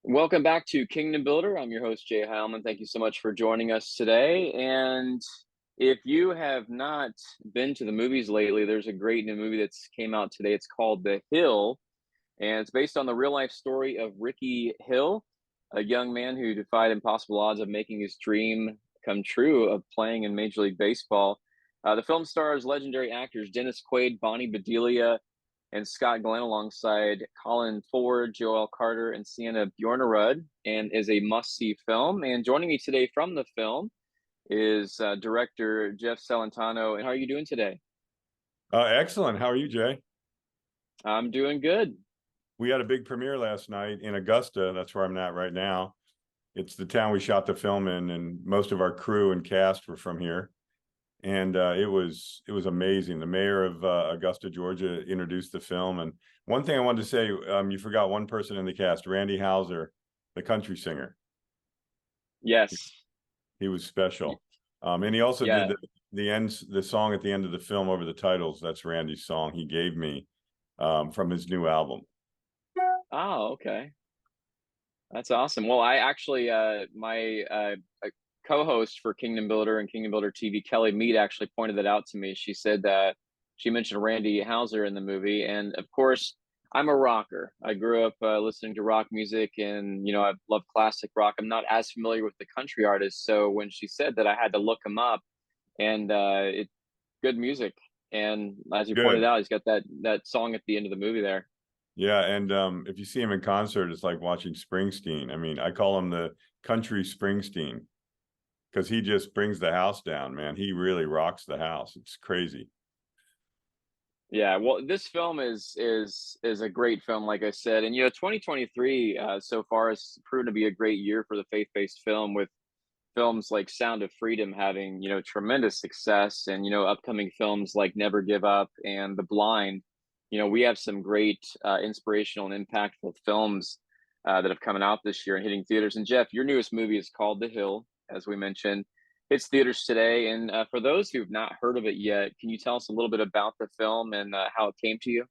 Welcome back to Kingdom Builder. I'm your host, Jay Heilman. Thank you so much for joining us today. And if you have not been to the movies lately, there's a great new movie that's came out today. It's called The Hill, and it's based on the real life story of Rickey Hill, a young man who defied impossible odds of making his dream come true of playing in Major League Baseball. The film stars legendary actors Dennis Quaid, Bonnie Bedelia, and Scott Glenn alongside Colin Ford, Joelle Carter, and Siena Bjornerud, and is a must-see film. And joining me today from the film is director Jeff Celentano. And how are you doing today? Excellent. How are you, Jay? I'm doing good. We had a big premiere last night in Augusta. That's where I'm at right now. It's the town we shot the film in, and most of our crew and cast were from here. And it was amazing. The mayor of Augusta, Georgia, introduced the film. And one thing I wanted to say, you forgot one person in the cast, Randy Houser, the country singer. Yes. He was special. And he also Yeah. did the song at the end of the film over the titles. That's Randy's song he gave me from his new album. Oh, okay. That's awesome. Well, I actually, my co-host for Kingdom Builder and Kingdom Builder TV, Kelly Mead, actually pointed that out to me. She said that she mentioned Randy Houser in the movie, and of course, I'm a rocker. I grew up listening to rock music, and I love classic rock. I'm not as familiar with the country artists, so when she said that, I had to look him up, and it good music. And as you pointed Good. out, he's got that song at the end of the movie there. Yeah, and if you see him in concert, it's like watching Springsteen. I mean, I call him the country Springsteen because he just brings the house down, man. He really rocks the house. It's crazy. Yeah, well, this film is a great film, like I said, and 2023 so far has proven to be a great year for the faith-based film, with films like Sound of Freedom having tremendous success, and upcoming films like Never Give Up and The Blind. We have some great inspirational and impactful films that have come out this year and hitting theaters. And Jeff, your newest movie is called The Hill, as we mentioned. It's theaters today. And for those who've not heard of it yet, can you tell us a little bit about the film and how it came to you?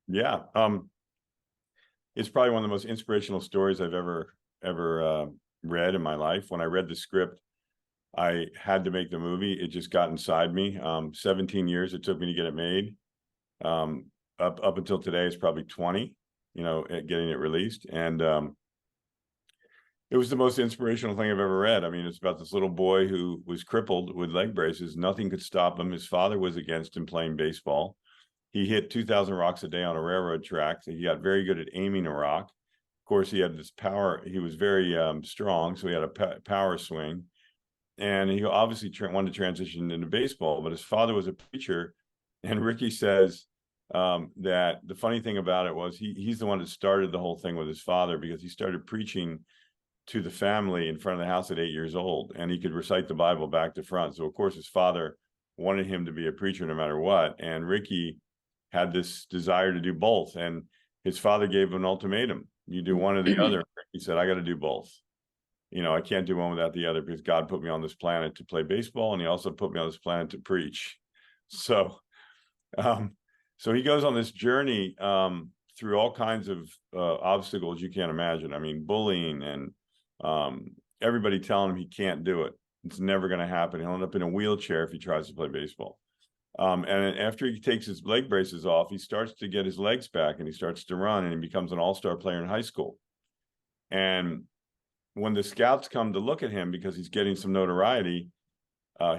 Yeah, it's probably one of the most inspirational stories I've ever read in my life. When I read the script, I had to make the movie. It just got inside me. 17 years it took me to get it made. Up until today, it's probably 20. At getting it released, and it was the most inspirational thing I've ever read. I mean, it's about this little boy who was crippled with leg braces. Nothing could stop him. His father was against him playing baseball. He hit 2,000 rocks a day on a railroad track. So he got very good at aiming a rock. Of course, he had this power. He was very strong, so he had a power swing. And he obviously wanted to transition into baseball, but his father was a preacher. And Rickey says that the funny thing about it was he's the one that started the whole thing with his father, because he started preaching to the family in front of the house at 8 years old, and he could recite the Bible back to front. So of course his father wanted him to be a preacher no matter what, and Rickey had this desire to do both, and his father gave him an ultimatum: you do one or the other. He said, I got to do both. I can't do one without the other, because God put me on this planet to play baseball, and he also put me on this planet to preach. So so he goes on this journey through all kinds of obstacles you can't imagine. I mean, bullying and everybody telling him he can't do it. It's never going to happen. He'll end up in a wheelchair if he tries to play baseball. And after he takes his leg braces off, he starts to get his legs back, and he starts to run, and he becomes an all-star player in high school. And when the scouts come to look at him because he's getting some notoriety,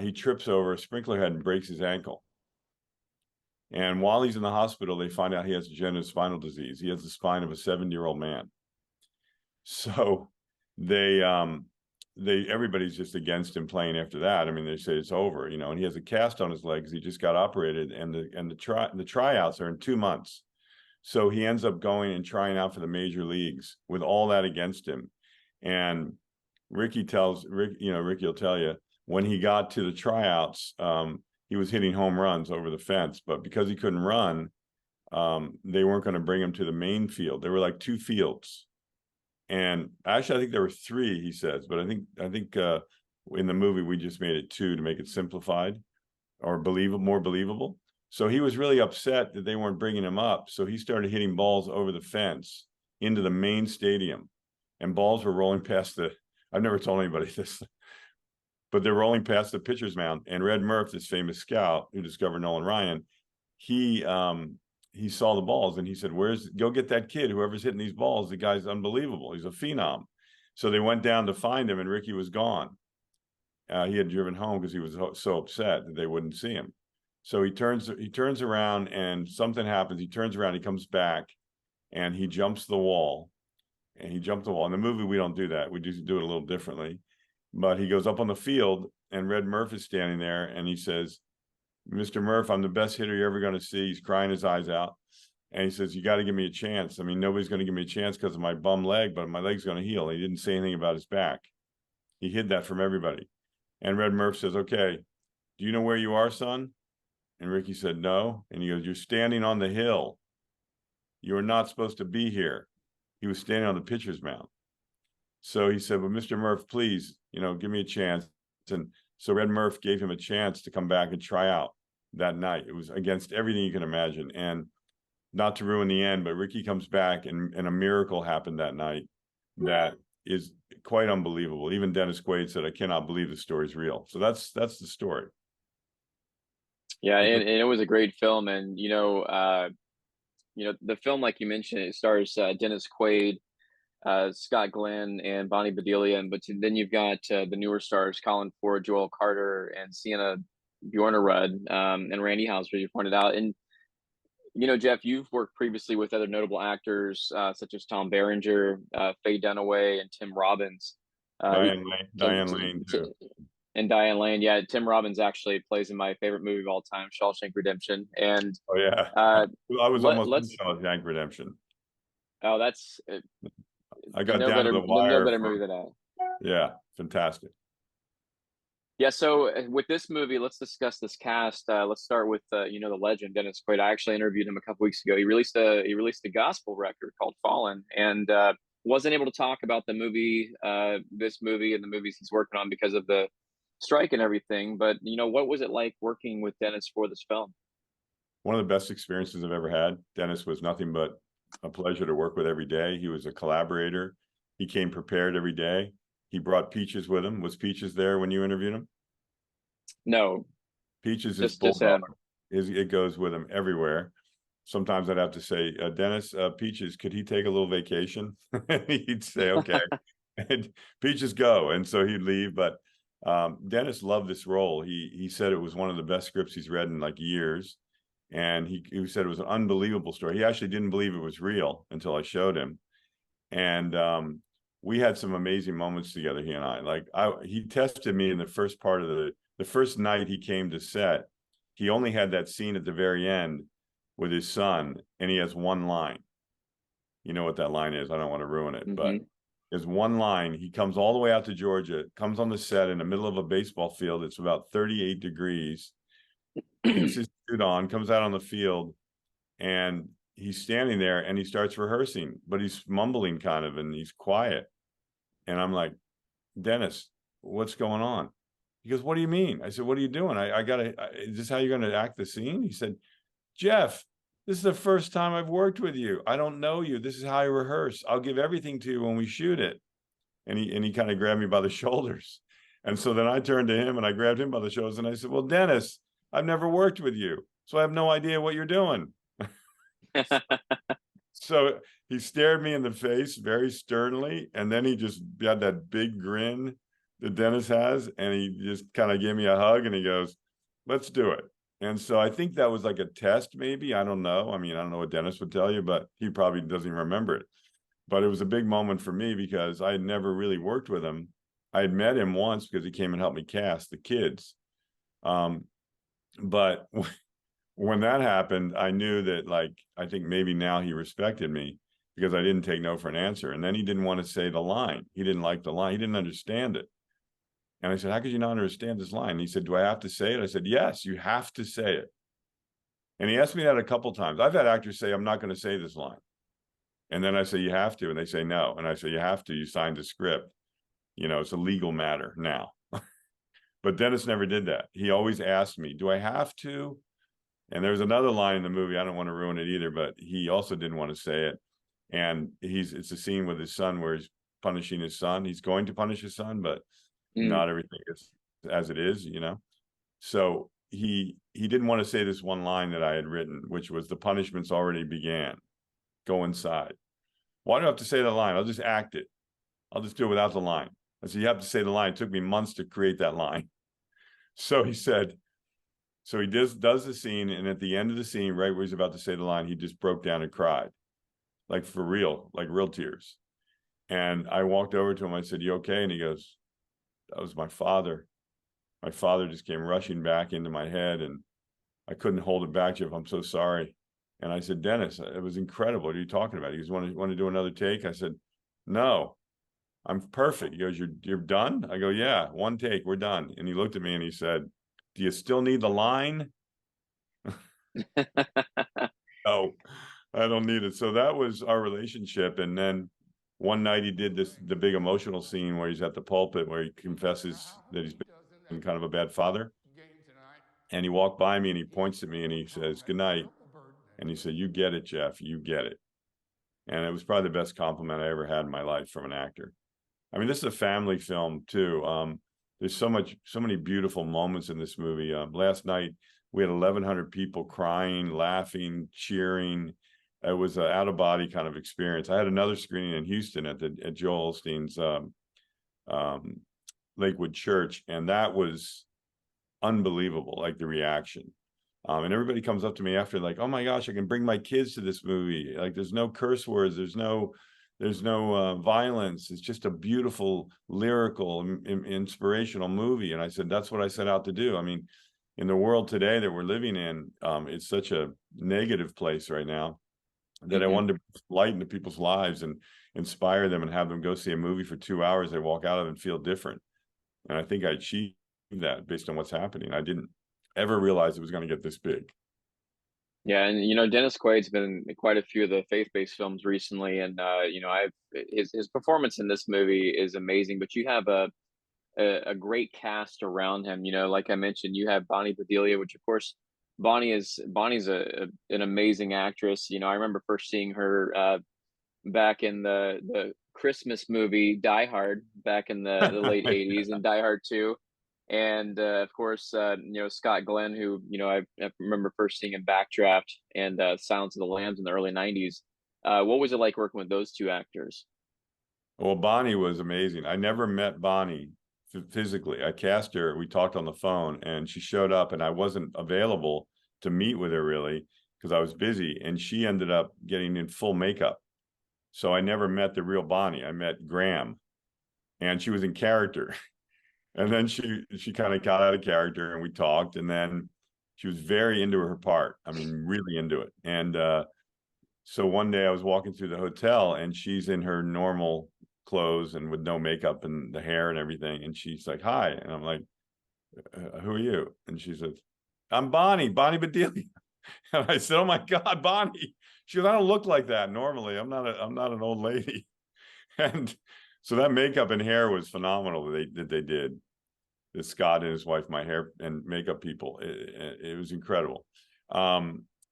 he trips over a sprinkler head and breaks his ankle. And while he's in the hospital, they find out he has degenerative spinal disease. He has the spine of a 70-year-old man. So everybody's just against him playing after that. I mean, they say it's over, and he has a cast on his legs. He just got operated, and the tryouts are in 2 months. So he ends up going and trying out for the major leagues with all that against him. And Rickey will tell you, when he got to the tryouts, he was hitting home runs over the fence, but because he couldn't run, they weren't going to bring him to the main field. There were like 2 fields. And actually, I think there were 3, he says, but I think in the movie we just made it 2 to make it simplified or more believable. So he was really upset that they weren't bringing him up. So he started hitting balls over the fence into the main stadium. and balls were rolling past the. I've never told anybody this, but they're rolling past the pitcher's mound. And Red Murph, this famous scout who discovered Nolan Ryan, he saw the balls and he said, go get that kid, whoever's hitting these balls. The guy's unbelievable. He's a phenom. So they went down to find him, and Rickey was gone. He had driven home because he was so upset that they wouldn't see him. So he turns around, and something happens. He turns around, he comes back, and he jumps the wall. And he jumped the wall. In the movie, we don't do that. We just do it a little differently. But he goes up on the field, and Red Murph is standing there, and he says, "Mr. Murph, I'm the best hitter you're ever going to see." He's crying his eyes out. And he says, "You got to give me a chance. I mean, nobody's going to give me a chance because of my bum leg, but my leg's going to heal." And he didn't say anything about his back. He hid that from everybody. And Red Murph says, "Okay, do you know where you are, son?" And Rickey said, "No." And he goes, "You're standing on the hill. You are not supposed to be here." He was standing on the pitcher's mound. So he said, "Well, Mr. Murph, please, give me a chance." And so Red Murph gave him a chance to come back and try out that night. It was against everything you can imagine. And not to ruin the end, but Rickey comes back, and a miracle happened that night that is quite unbelievable. Even Dennis Quaid said, "I cannot believe the story's real." So that's the story. Yeah, and it was a great film, and the film, like you mentioned, it stars Dennis Quaid, Scott Glenn, and Bonnie Bedelia, but then you've got the newer stars Colin Ford, Joelle Carter, and Siena Bjornerud, and Randy House, as you pointed out. And Jeff, you've worked previously with other notable actors such as Tom Berenger, Faye Dunaway, and Tim Robbins. Diane Lane too. And Diane Lane. Yeah, Tim Robbins actually plays in my favorite movie of all time, Shawshank Redemption. And oh yeah, I was almost in let's. Shawshank Redemption. Oh, that's. I got down to the wire. No better movie than that. Yeah, fantastic. Yeah, so with this movie, let's discuss this cast. Let's start with the legend Dennis Quaid. I actually interviewed him a couple weeks ago. He released a gospel record called Fallen, and wasn't able to talk about the movie, this movie, and the movies he's working on because of the strike and everything. But what was it like working with Dennis for this film? One of the best experiences I've ever had. Dennis was nothing but a pleasure to work with every day. He was a collaborator. He came prepared every day. He brought Peaches with him. Was Peaches there when you interviewed him? No. Peaches is bulldog. It goes with him everywhere. Sometimes I'd have to say, "Dennis, Peaches, could he take a little vacation?" He'd say, "Okay." And Peaches go. And so he'd leave. But Dennis loved this role. He said it was one of the best scripts he's read in like years. And he said it was an unbelievable story. He actually didn't believe it was real until I showed him. And we had some amazing moments together, he and I. He tested me in the first part of the first night he came to set. He only had that scene at the very end with his son, and he has one line. You know what that line is. I don't want to ruin it, but there's one line. He comes all the way out to Georgia, comes on the set in the middle of a baseball field. It's about 38 degrees. Puts his suit on, comes out on the field, and he's standing there and he starts rehearsing, but he's mumbling kind of, and he's quiet. And I'm like, "Dennis, what's going on?" He goes, "What do you mean?" I said, "What are you doing? Is this how you're going to act the scene?" He said, "Jeff, this is the first time I've worked with you. I don't know you. This is how I rehearse. I'll give everything to you when we shoot it." And he kind of grabbed me by the shoulders. And so then I turned to him and I grabbed him by the shoulders and I said, "Well, Dennis, I've never worked with you, so I have no idea what you're doing." So he stared me in the face very sternly, and then he just had that big grin that Dennis has, and he just kind of gave me a hug, and he goes, "Let's do it." And so I think that was like a test, maybe. I don't know. I mean, I don't know what Dennis would tell you, but he probably doesn't even remember it. But it was a big moment for me because I had never really worked with him. I had met him once because he came and helped me cast the kids. But when that happened, I knew that, I think maybe now he respected me because I didn't take no for an answer. And then he didn't want to say the line. He didn't like the line. He didn't understand it. And I said, "How could you not understand this line?" And he said, "Do I have to say it?" I said, "Yes, you have to say it." And he asked me that a couple times. I've had actors say, "I'm not going to say this line." And then I say, "You have to." And they say, "No." And I say, "You have to. You signed the script. It's a legal matter now." But Dennis never did that. He always asked me, "Do I have to?" And there's another line in the movie, I don't want to ruin it either, but he also didn't want to say it. And it's a scene with his son where punishing his son. He's going to punish his son, but Mm. not everything is as it is, you know. So he didn't want to say this one line that I had written, which was, the punishments already began. Go inside. Why do I have to say the line? I'll just act it. I'll just do it without the line. I said, you have to say the line. It took me months to create that line. So he said, so he does the scene, and at the end of the scene, right where he's about to say the line, he just broke down and cried, like for real, like real tears. And I walked over to him. I said, you okay? And he goes, that was my father. My father just came rushing back into my head, and I couldn't hold it back, Jeff. I'm so sorry. And I said, Dennis, it was incredible. What are you talking about? He goes, want to do another take? I said, no, I'm perfect. He goes, you're done? I go, yeah, one take, we're done. And he looked at me and he said, do you still need the line? No, I don't need it. So that was our relationship. And then one night he did the big emotional scene where he's at the pulpit, where he confesses that he's been kind of a bad father. And he walked by me and he points at me and he says, good night. And he said, you get it, Jeff, you get it. And it was probably the best compliment I ever had in my life from an actor. I mean, this is a family film too. There's so many beautiful moments in this movie. Last night we had 1,100 people crying, laughing, cheering. It was an out of body kind of experience. I had another screening in Houston at Joel Osteen's Lakewood Church, and that was unbelievable. Like the reaction. And everybody comes up to me after, like, oh my gosh, I can bring my kids to this movie. Like, there's no curse words, there's no violence. It's just a beautiful, lyrical, inspirational movie. And I said, that's what I set out to do. I mean, in the world today that we're living in, it's such a negative place right now that I wanted to light into people's lives and inspire them and have them go see a movie for 2 hours. They walk out of it and feel different. And I think I achieved that based on what's happening. I didn't ever realize it was going to get this big. Yeah, and Dennis Quaid's been in quite a few of the faith-based films recently, and I've his performance in this movie is amazing. But you have a great cast around him. Like I mentioned, you have Bonnie Bedelia, which of course Bonnie's an amazing actress. I remember first seeing her back in the Christmas movie Die Hard back in the late '80s, and Die Hard 2. And of course, Scott Glenn, who I remember first seeing in Backdraft and Silence of the Lambs in the early '90s. What was it like working with those two actors? Well, Bonnie was amazing. I never met Bonnie physically. I cast her. We talked on the phone, and she showed up, and I wasn't available to meet with her really because I was busy. And she ended up getting in full makeup, so I never met the real Bonnie. I met Graham, and she was in character. And then she kind of got out of character, and we talked, and then she was very into her part. I mean, really into it. And so one day I was walking through the hotel, and she's in her normal clothes and with no makeup and the hair and everything. And she's like, hi. And I'm like, who are you? And she says, I'm Bonnie Bedelia. And I said, oh my God, Bonnie. She goes, I don't look like that normally. I'm not an old lady. And so that makeup and hair was phenomenal that they did. The Scott and his wife, my hair and makeup people. It was incredible.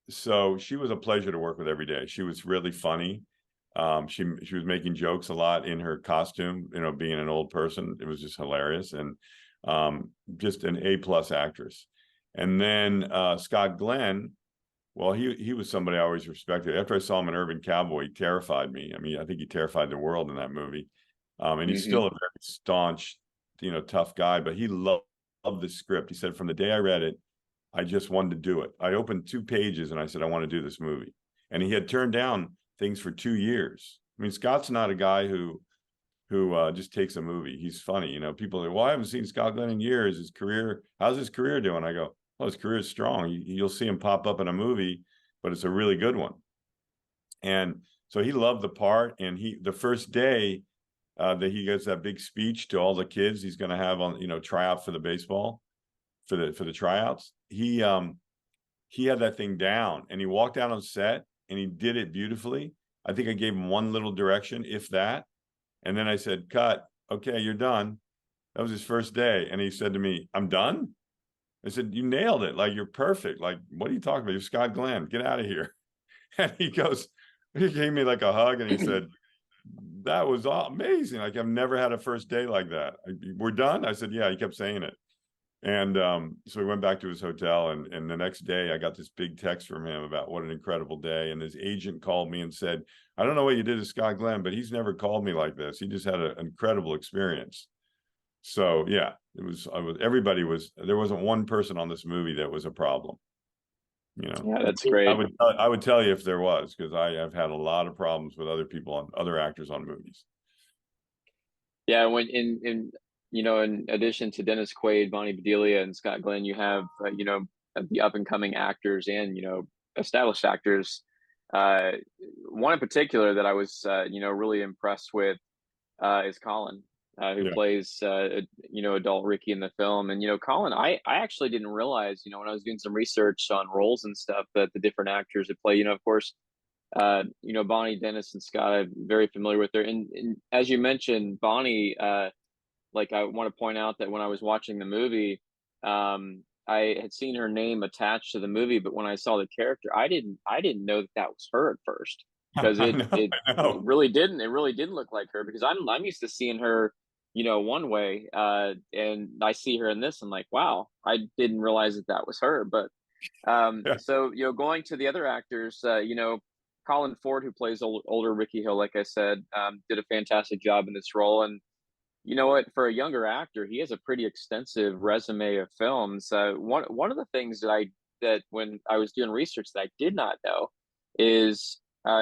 So she was a pleasure to work with every day. She was really funny. She was making jokes a lot in her costume, being an old person. It was just hilarious, and just an A+ actress. And then Scott Glenn, well, he was somebody I always respected. After I saw him in Urban Cowboy, he terrified me. I mean, I think he terrified the world in that movie. And he's still a very staunch, tough guy, but he loved the script. He said, from the day I read it, I just wanted to do it. I opened 2 pages and I said, I want to do this movie. And he had turned down things for 2 years. I mean, Scott's not a guy who just takes a movie. He's funny. People are like, well, I haven't seen Scott Glenn in years. How's his career doing? I go, well, his career is strong. You'll see him pop up in a movie, but it's a really good one. And so he loved the part. And the first day that he gets that big speech to all the kids he's going to have on, tryout for the baseball, for the tryouts, he had that thing down, and he walked out on set and he did it beautifully. I think I gave him one little direction, if that. And then I said, cut. Okay, you're done. That was his first day. And he said to me, I'm done. I said, you nailed it. Like, you're perfect. Like, what are you talking about? You're Scott Glenn. Get out of here. And he gave me like a hug, and he said, that was amazing. Like, I've never had a first day like that. We're done? I said, yeah. He kept saying it. And so we went back to his hotel, and the next day I got this big text from him about what an incredible day. And his agent called me and said, I don't know what you did to Scott Glenn, but he's never called me like this. He just had an incredible experience. So yeah, everybody was, there wasn't one person on this movie that was a problem. Yeah, that's great. I would tell you if there was, because I have had a lot of problems with other people on other actors on movies. Yeah, when in in addition to Dennis Quaid, Bonnie Bedelia, and Scott Glenn, you have the up and coming actors and established actors. Uh, One in particular that I was really impressed with is Colin, who Yeah. plays adult Ricky in the film. And Colin, I actually didn't realize when I was doing some research on roles and stuff that the different actors that play. Of course, Bonnie, Dennis, and Scott, I'm very familiar with her. And as you mentioned, Bonnie, like I want to point out that when I was watching the movie, I had seen her name attached to the movie, but when I saw the character, I didn't know that was her at first because I it know, it I know. it really didn't look like her because I'm used to seeing her one way, and I see her in this, and like, wow, I didn't realize that was her. But Yeah. so going to the other actors, Colin Ford, who plays older Rickey Hill, like I said, did a fantastic job in this role. And you know what? For a younger actor, he has a pretty extensive resume of films. One of the things that when I was doing research that I did not know is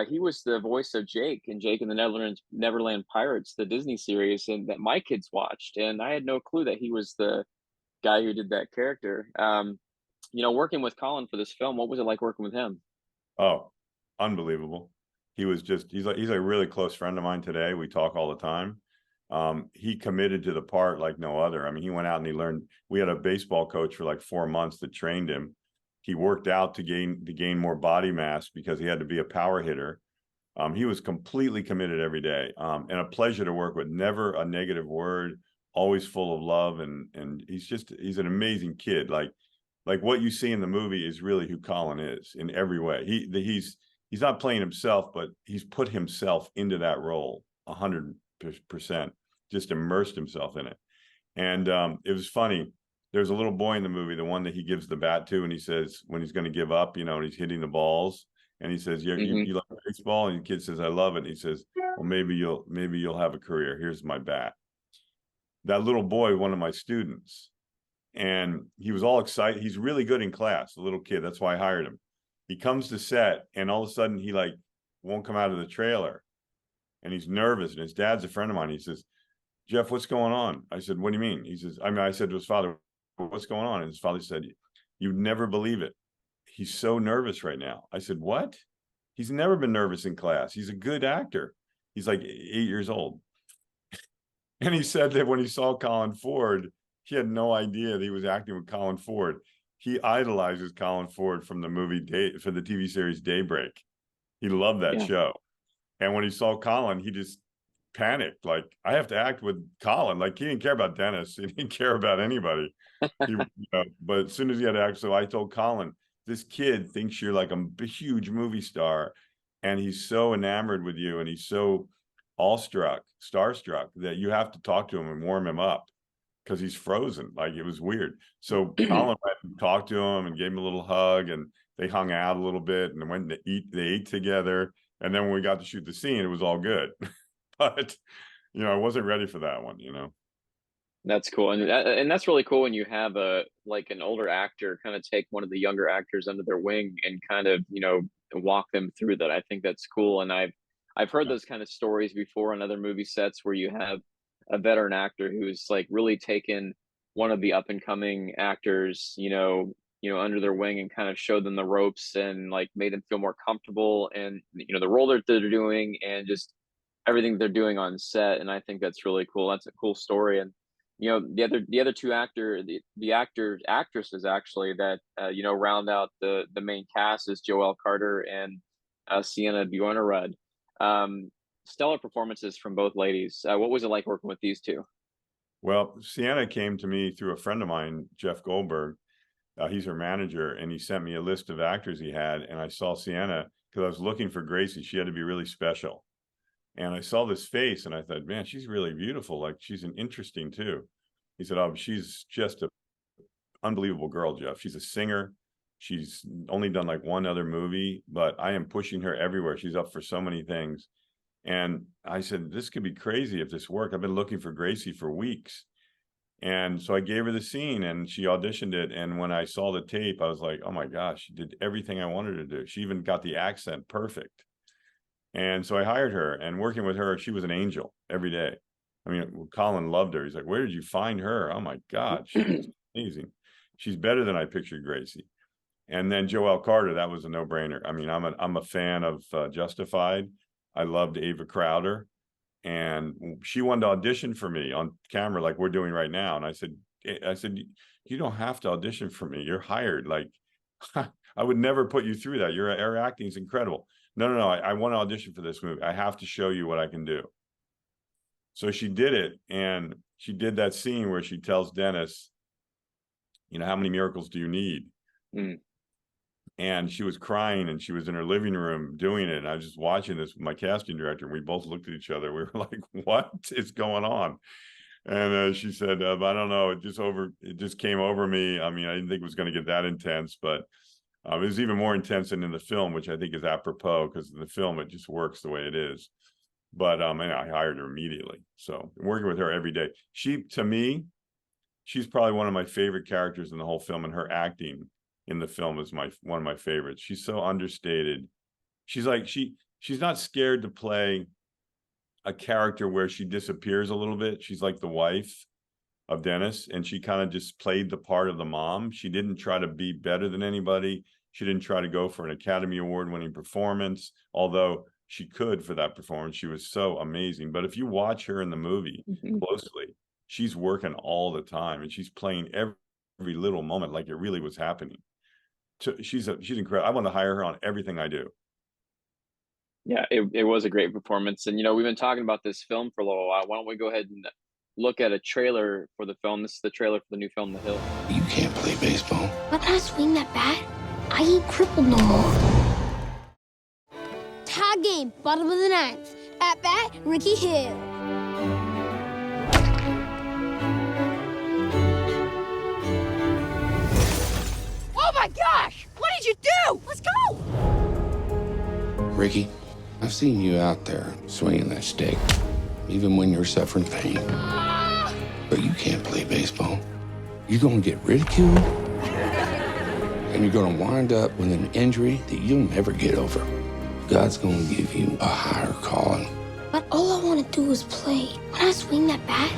he was the voice of Jake in Jake and the Neverland Pirates, the Disney series, and that my kids watched, and I had no clue that he was the guy who did that character. Working with Colin for this film, what was it like working with him? Oh, unbelievable. He's a really close friend of mine today. We talk all the time. He committed to the part like no other. I mean, he went out and he learned. We had a baseball coach for like 4 months that trained him. He worked out to gain more body mass because he had to be a power hitter. He was completely committed every day, and a pleasure to work with. Never a negative word. Always full of love, and he's an amazing kid. Like what you see in the movie is really who Colin is in every way. He's not playing himself, but he's put himself into that role 100%. Just immersed himself in it. And it was funny. There's a little boy in the movie, the one that he gives the bat to, and he says when he's going to give up, and he's hitting the balls, and he says, "Yeah, Hmm. you like baseball?" And the kid says, "I love it." And he says, "Well, maybe you'll have a career. Here's my bat." That little boy, one of my students, and he was all excited. He's really good in class, the little kid. That's why I hired him. He comes to set, and all of a sudden he like won't come out of the trailer, and he's nervous. And his dad's a friend of mine. He says, "Jeff, what's going on?" I said, "What do you mean?" He says, I said to his father, "What's going on?" And his father said, "You'd never believe it. He's so nervous right now." I said, "What?" He's never been nervous in class. He's a good actor. He's like 8 years old. And he said that when he saw Colin Ford, he had no idea that he was acting with Colin Ford. He idolizes Colin Ford from the for the TV series Daybreak. He loved that Yeah. show. And when he saw Colin, he just panicked. Like, I have to act with Colin. Like, he didn't care about Dennis. He didn't care about anybody. But as soon as he had to act, so I told Colin, this kid thinks you're like a huge movie star, and he's so enamored with you, and he's so starstruck that you have to talk to him and warm him up because he's frozen. Like, it was weird. So Colin went and talked to him and gave him a little hug, and they hung out a little bit and went to eat. They ate together, and then when we got to shoot the scene, it was all good. But I wasn't ready for that one. That's cool, and that's really cool when you have an older actor kind of take one of the younger actors under their wing and kind of walk them through that. I think that's cool, and I've heard Yeah. those kind of stories before on other movie sets where you have a veteran actor who's like really taken one of the up and coming actors, under their wing and kind of showed them the ropes and like made them feel more comfortable and the role that they're doing and just everything they're doing on set. And I think that's really cool. That's a cool story. And the other two actresses actually that round out the main cast is Joelle Carter and Siena Bjornerud. Stellar performances from both ladies. What was it like working with these two? Well, Sienna came to me through a friend of mine, Jeff Goldberg. He's her manager, and he sent me a list of actors he had, and I saw Sienna because I was looking for Gracie. She had to be really special. And I saw this face and I thought, man, she's really beautiful. Like, she's an interesting too. He said, oh, she's just a unbelievable girl, Jeff. She's a singer. She's only done like one other movie, but I am pushing her everywhere. She's up for so many things. And I said, this could be crazy if this worked. I've been looking for Gracie for weeks. And so I gave her the scene and she auditioned it. And when I saw the tape, I was like, oh my gosh, she did everything I wanted her to do. She even got the accent perfect. And so I hired her, and working with her, she was an angel every day. I mean, Colin loved her. He's like, where did you find her? Oh my God, she's amazing. She's better than I pictured Gracie. And then Joelle Carter, that was a no-brainer. I mean, I'm a fan of Justified. I loved Ava Crowder, and she wanted to audition for me on camera like we're doing right now. And I said, you don't have to audition for me. You're hired. Like, I would never put you through that. Your acting is incredible. No. I want to audition for this movie. I have to show you what I can do. So she did it, and she did that scene where she tells Dennis, you know, how many miracles do you need? Mm. And she was crying, and she was in her living room doing it. And I was just watching this with my casting director, and we both looked at each other. We were like, what is going on? And she said, I don't know. It just came over me. I mean, I didn't think it was going to get that intense, but it was even more intense than in the film, which I think is apropos, because in the film, it just works the way it is. But and I hired her immediately. So working with her every day. To me, she's probably one of my favorite characters in the whole film, and her acting in the film is one of my favorites. She's so understated. She's like, she's not scared to play a character where she disappears a little bit. She's like the wife of Dennis, and she kind of just played the part of the mom. She didn't try to be better than anybody. She didn't try to go for an Academy Award winning performance, although she could for that performance. She was so amazing. But if you watch her in the movie closely, she's working all the time, and she's playing every little moment like it really was happening. She's incredible. I want to hire her on everything I do. Yeah, it was a great performance. And, you know, we've been talking about this film for a little while. Why don't we go ahead and look at a trailer for the film? This is the trailer for the new film, The Hill. You can't play baseball. But when I swing that bat, I ain't crippled no more. Tie game, bottom of the ninth. At bat, Rickey Hill. Oh my gosh! What did you do? Let's go! Rickey, I've seen you out there swinging that stick, even when you're suffering pain. But you can't play baseball. You're gonna get ridiculed, and you're gonna wind up with an injury that you'll never get over. God's gonna give you a higher calling. But all I want to do is play. When I swing that bat,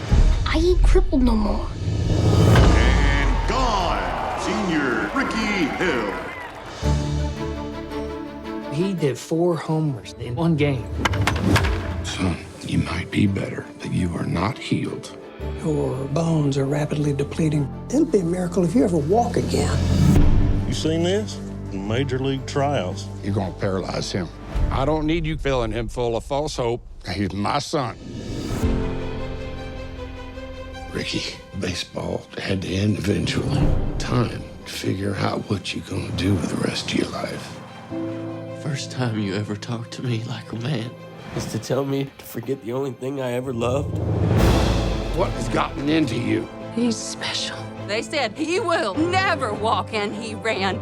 I ain't crippled no more. And gone, senior Rickey Hill. He did 4 homers in one game. Son, you might be better, but you are not healed. Your bones are rapidly depleting. It'll be a miracle if you ever walk again. You seen this? Major league trials. You're gonna paralyze him. I don't need you filling him full of false hope. He's my son. Rickey, baseball had to end eventually. Time to figure out what you're gonna do with the rest of your life. First time you ever talked to me like a man is to tell me to forget the only thing I ever loved. What has gotten into you? He's special. They said he will never walk, and he ran.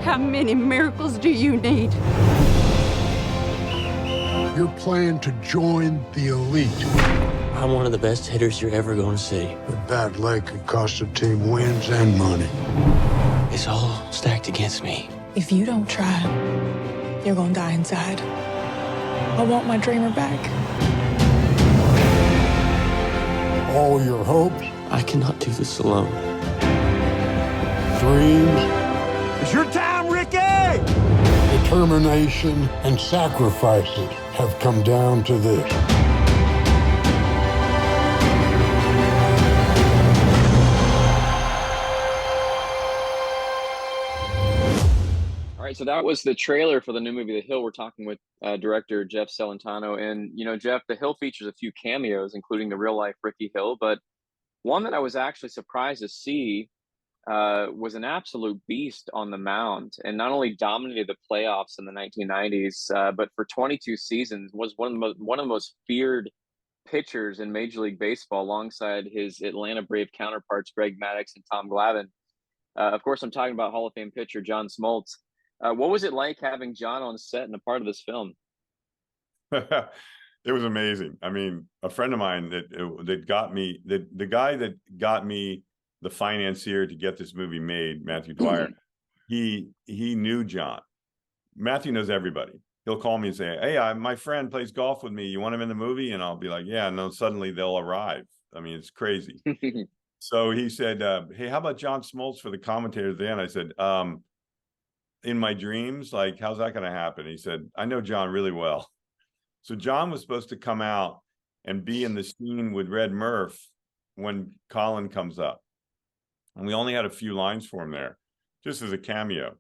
How many miracles do you need? You're planning to join the elite. I'm one of the best hitters you're ever going to see. A bad leg could cost a team wins and money. It's all stacked against me. If you don't try, you're gonna die inside. I want my dreamer back. All your hopes, I cannot do this alone. dreams, It's your time, Rickey! determination, and sacrifices have come down to this. All right, so that was the trailer for the new movie, The Hill. We're talking with director Jeff Celentano. And, you know, Jeff, The Hill features a few cameos, including the real-life Rickey Hill. But one that I was actually surprised to see was an absolute beast on the mound, and not only dominated the playoffs in the 1990s, but for 22 seasons was one of the most feared pitchers in Major League Baseball, alongside his Atlanta Brave counterparts Greg Maddux and Tom Glavine. Of course, I'm talking about Hall of Fame pitcher John Smoltz. What was it like having John on set and a part of this film? It was amazing. I mean, a friend of mine that got me, the guy that got me the financier to get this movie made, Matthew Dwyer, he knew John. Matthew knows everybody. He'll call me and say, "Hey, my friend plays golf with me. You want him in the movie?" And I'll be like, "Yeah." And then suddenly they'll arrive. I mean, it's crazy. So he said, "Hey, how about John Smoltz for the commentator at the end?" I said, "In my dreams, like, how's that going to happen?" He said, "I know John really well." So John was supposed to come out and be in the scene with Red Murph when Colin comes up. And we only had a few lines for him there, just as a cameo,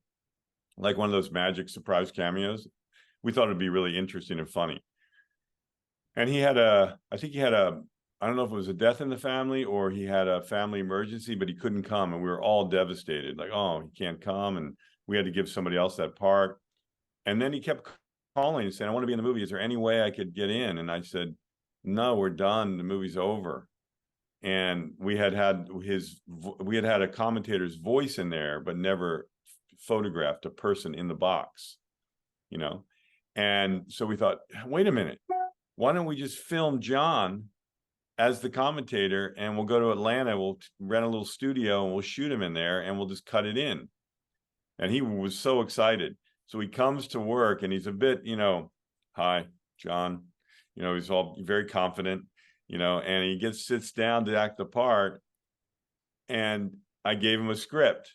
like one of those magic surprise cameos. We thought it'd be really interesting and funny. And I think he had I don't know if it was a death in the family or he had a family emergency, but he couldn't come. And we were all devastated, like, oh, he can't come. And we had to give somebody else that part. And then he kept calling and saying, "I want to be in the movie. Is there any way I could get in?" And I said, "No, we're done. The movie's over." And we had a commentator's voice in there, but never photographed a person in the box, you know? And so we thought, wait a minute, why don't we just film John as the commentator, and we'll go to Atlanta, we'll rent a little studio and we'll shoot him in there and we'll just cut it in. And he was so excited. So he comes to work and he's a bit, "Hi, John," he's all very confident, and he sits down to act the part. And I gave him a script,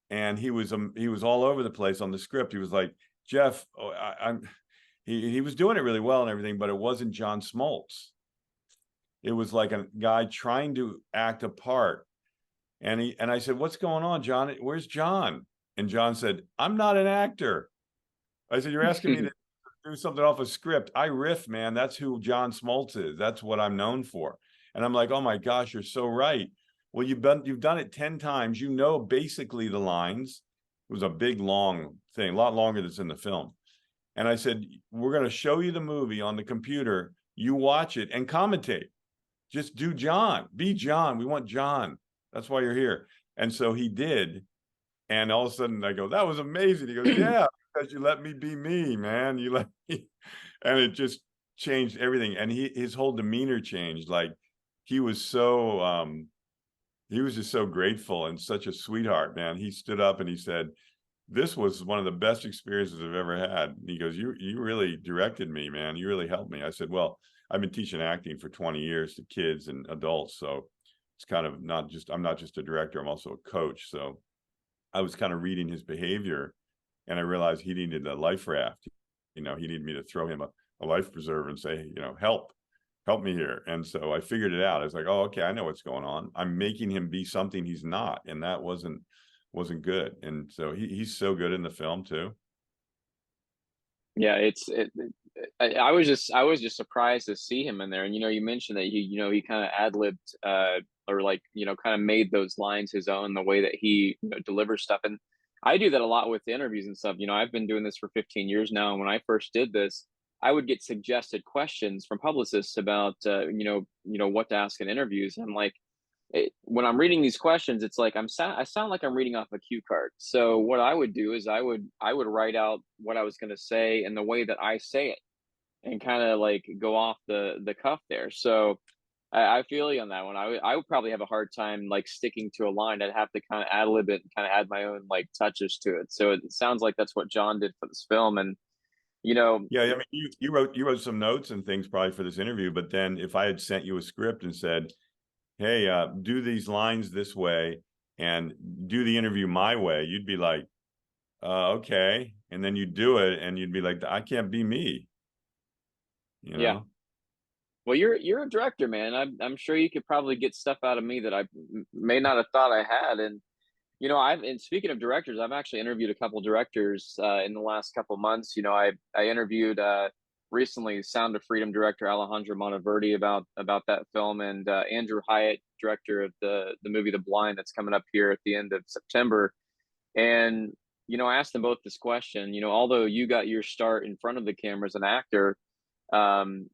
and he was all over the place on the script. He was like, "Jeff, he was doing it really well and everything, but it wasn't John Smoltz. It was like a guy trying to act a part." And I said, "What's going on, John? Where's John?" And John said, "I'm not an actor." I said, "You're asking me to do something off a script. I riff, man. That's who John Smoltz is. That's what I'm known for." And I'm like, "Oh my gosh, you're so right. Well, you've done it 10 times. You know basically the lines." It was a big, long thing, a lot longer than in the film. And I said, "We're going to show you the movie on the computer. You watch it and commentate. Just do John. Be John. We want John. That's why you're here." And so he did. And all of a sudden I go, "That was amazing." He goes, "Yeah, because you let me be me, man. You let me." And it just changed everything. And his whole demeanor changed. Like, he was just so grateful and such a sweetheart, man. He stood up and he said, "This was one of the best experiences I've ever had." And he goes, you really directed me, man. You really helped me." I said, "Well, I've been teaching acting for 20 years to kids and adults. So it's kind of I'm not just a director, I'm also a coach." So I was kind of reading his behavior, and I realized he needed a life raft. He needed me to throw him a life preserver and say, help me here. And so I figured it out. I was like, "Oh, okay, I know what's going on. I'm making him be something he's not." And that wasn't good. And so he's so good in the film too. Yeah, I was just surprised to see him in there. And you mentioned that he kind of ad-libbed, or like kind of made those lines his own, the way that he delivers stuff. And I do that a lot with interviews and stuff. I've been doing this for 15 years now, and when I first did this, I would get suggested questions from publicists about what to ask in interviews. And I'm like, when I'm reading these questions, it's like I sound like I'm reading off a cue card. So what I would do is I would write out what I was going to say in the way that I say it, and kind of like go off the cuff there. So I feel you on that one. I would probably have a hard time like sticking to a line. I'd have to kind of ad lib it and kind of add my own like touches to it. So it sounds like that's what John did for this film. And Yeah, I mean, you wrote some notes and things probably for this interview, but then if I had sent you a script and said, "Hey, do these lines this way and do the interview my way," you'd be like, "Okay." And then you do it and you'd be like, "I can't be me." Yeah. Well, you're a director, man. I'm sure you could probably get stuff out of me that I may not have thought I had. And and speaking of directors, I've actually interviewed a couple directors in the last couple months. I interviewed recently Sound of Freedom director Alejandro Monteverdi about that film, and Andrew Hyatt director of the movie The Blind that's coming up here at the end of September. And I asked them both this question. Although you got your start in front of the camera as an actor,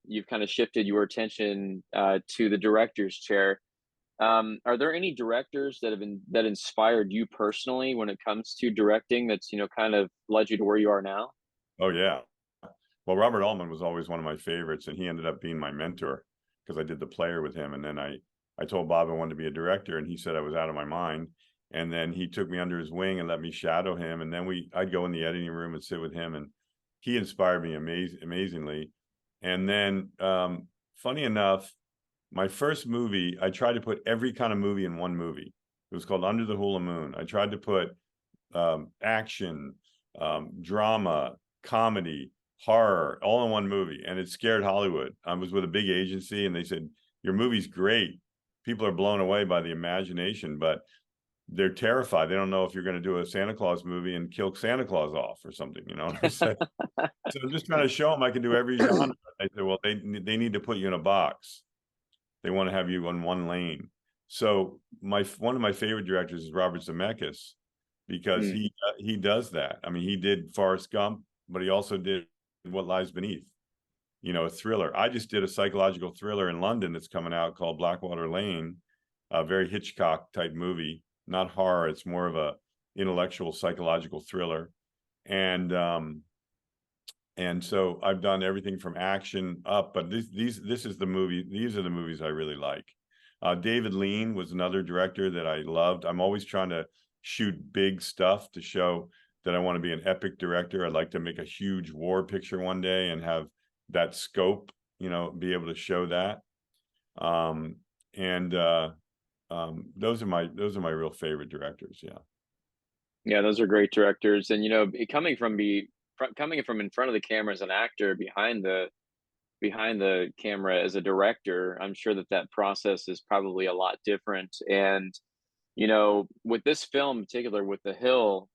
you've kind of shifted your attention to the director's chair. Are there any directors that inspired you personally when it comes to directing that's kind of led you to where you are now? Oh yeah. Well, Robert Altman was always one of my favorites, and he ended up being my mentor because I did The Player with him. And then I told Bob I wanted to be a director, and he said I was out of my mind. And then he took me under his wing and let me shadow him. And then I'd go in the editing room and sit with him, and he inspired me amazingly. And then, funny enough, my first movie, I tried to put every kind of movie in one movie. It was called Under the Hula Moon. I tried to put action, drama, comedy, horror, all in one movie, and it scared Hollywood. I was with a big agency, and they said, your movie's great. People are blown away by the imagination, but they're terrified. They don't know if you're going to do a Santa Claus movie and kill Santa Claus off or something, So I'm just trying to show them I can do every genre. They said, well, they need to put you in a box. They want to have you on one lane. So one of my favorite directors is Robert Zemeckis, because he does that. I mean, he did Forrest Gump, but he also did What Lies Beneath, a thriller. I just did a psychological thriller in London that's coming out called Blackwater Lane, a very Hitchcock type movie, not horror. It's more of a intellectual psychological thriller. And so I've done everything from action up, but this is the movie. These are the movies I really like. David Lean was another director that I loved. I'm always trying to shoot big stuff to show that I want to be an epic director. I'd like to make a huge war picture one day and have that scope, be able to show that. Those are my real favorite directors. Yeah. Yeah, those are great directors. And coming from in front of the camera as an actor, behind the camera as a director, I'm sure that process is probably a lot different. And with this film in particular, with The Hill,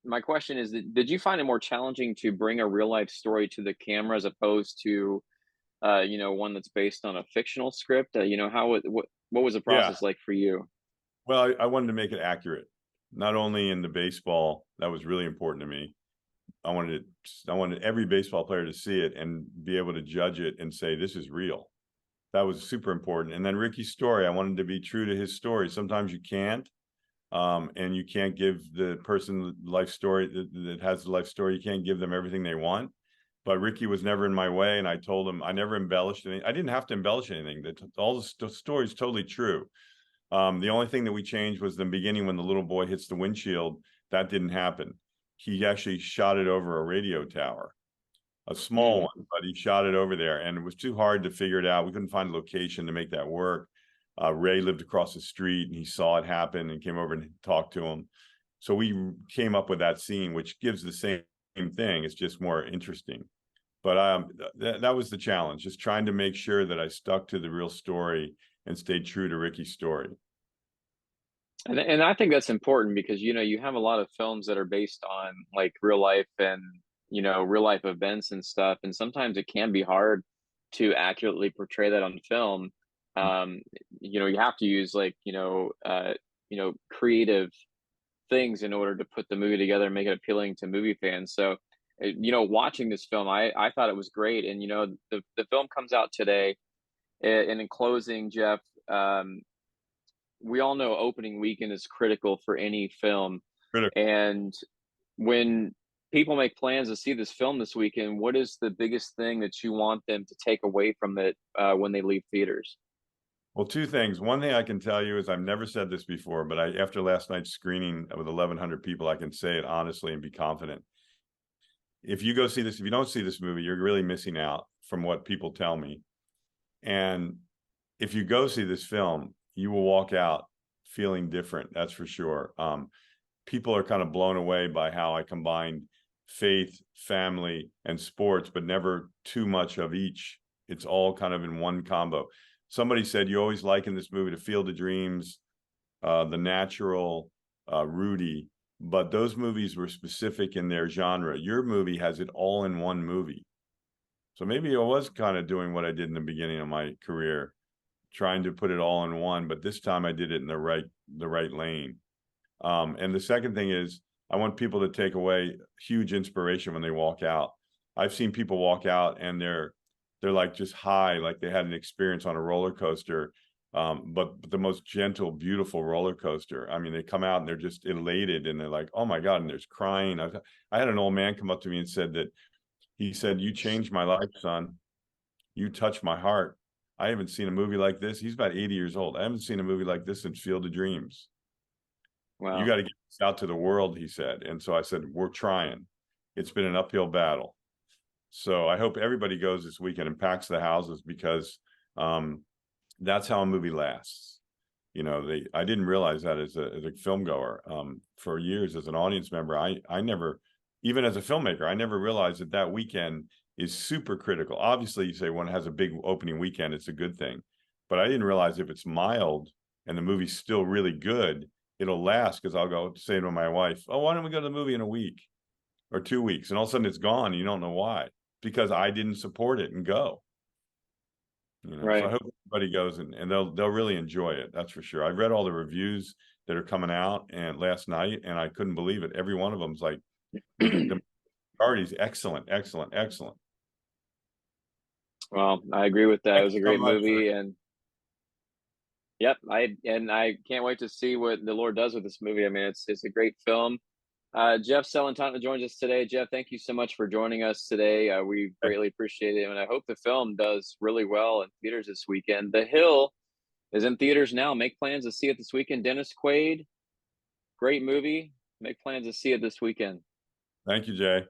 my question is, did you find it more challenging to bring a real life story to the camera as opposed to one that's based on a fictional script? What was the process like for you? Well, I wanted to make it accurate, not only in the baseball. That was really important to me. I wanted every baseball player to see it and be able to judge it and say, this is real. That was super important. And then Rickey's story, I wanted to be true to his story. Sometimes you can't, and you can't give the person life story that has the life story. You can't give them everything they want. But Rickey was never in my way, and I told him I never embellished anything. I didn't have to embellish anything. All the story is totally true. The only thing that we changed was the beginning when the little boy hits the windshield. That didn't happen. He actually shot it over a radio tower, a small one, but he shot it over there, and it was too hard to figure it out. We couldn't find a location to make that work. Ray lived across the street, and he saw it happen and came over and talked to him. So we came up with that scene, which gives the same thing. It's just more interesting. But that was the challenge, just trying to make sure that I stuck to the real story and stayed true to Rickey's story. And I think that's important because, you have a lot of films that are based on like real life and, real life events and stuff. And sometimes it can be hard to accurately portray that on film. You have to use creative things in order to put the movie together and make it appealing to movie fans. So, watching this film, I thought it was great. And, the film comes out today. And in closing, Jeff, we all know opening weekend is critical for any film. And when people make plans to see this film this weekend, what is the biggest thing that you want them to take away from it when they leave theaters? Well, two things. One thing I can tell you is I've never said this before, but after last night's screening with 1,100 people, I can say it honestly and be confident. If you go see this, if you don't see this movie, you're really missing out from what people tell me. And if you go see this film, you will walk out feeling different. That's for sure. People are kind of blown away by how I combined faith, family, and sports, but never too much of each. It's all kind of in one combo. Somebody said, you always liken this movie to Field of Dreams, The Natural, Rudy, but those movies were specific in their genre. Your movie has it all in one movie. So maybe I was kind of doing what I did in the beginning of my career. trying to put it all in one, but this time I did it in the right lane. And the second thing is, I want people to take away huge inspiration when they walk out. I've seen people walk out and they're like just high, like they had an experience on a roller coaster, but the most gentle, beautiful roller coaster. I mean, they come out and they're just elated and they're like, oh my God, and there's crying. I had an old man come up to me and said that, he said, you changed my life, son. You touched my heart. I haven't seen a movie like this. He's about 80 years old. I haven't seen a movie like this since Field of Dreams. Wow. You got to get this out to the world, he said. And so I said, we're trying. It's been an uphill battle. So I hope everybody goes this weekend and packs the houses, because that's how a movie lasts. You know, I didn't realize that as a film goer. For years as an audience member, I never, even as a filmmaker, I never realized that weekend is super critical. Obviously, you say one has a big opening weekend, it's a good thing. But I didn't realize if it's mild and the movie's still really good, it'll last, because I'll go say to my wife, oh, why don't we go to the movie in a week or 2 weeks? And all of a sudden it's gone. And you don't know why, because I didn't support it and go. You know, right. So I hope everybody goes and they'll really enjoy it. That's for sure. I've read all the reviews that are coming out and last night, and I couldn't believe it. Every one of them's like, the majority's excellent, excellent, excellent. Well, I agree with that. It was a great movie, for... and yep, I can't wait to see what the Lord does with this movie. I mean, it's a great film. Jeff Celentano joins us today. Jeff, thank you so much for joining us today. We greatly appreciate it, and I hope the film does really well in theaters this weekend. The Hill is in theaters now. Make plans to see it this weekend. Dennis Quaid, great movie. Make plans to see it this weekend. Thank you, Jay.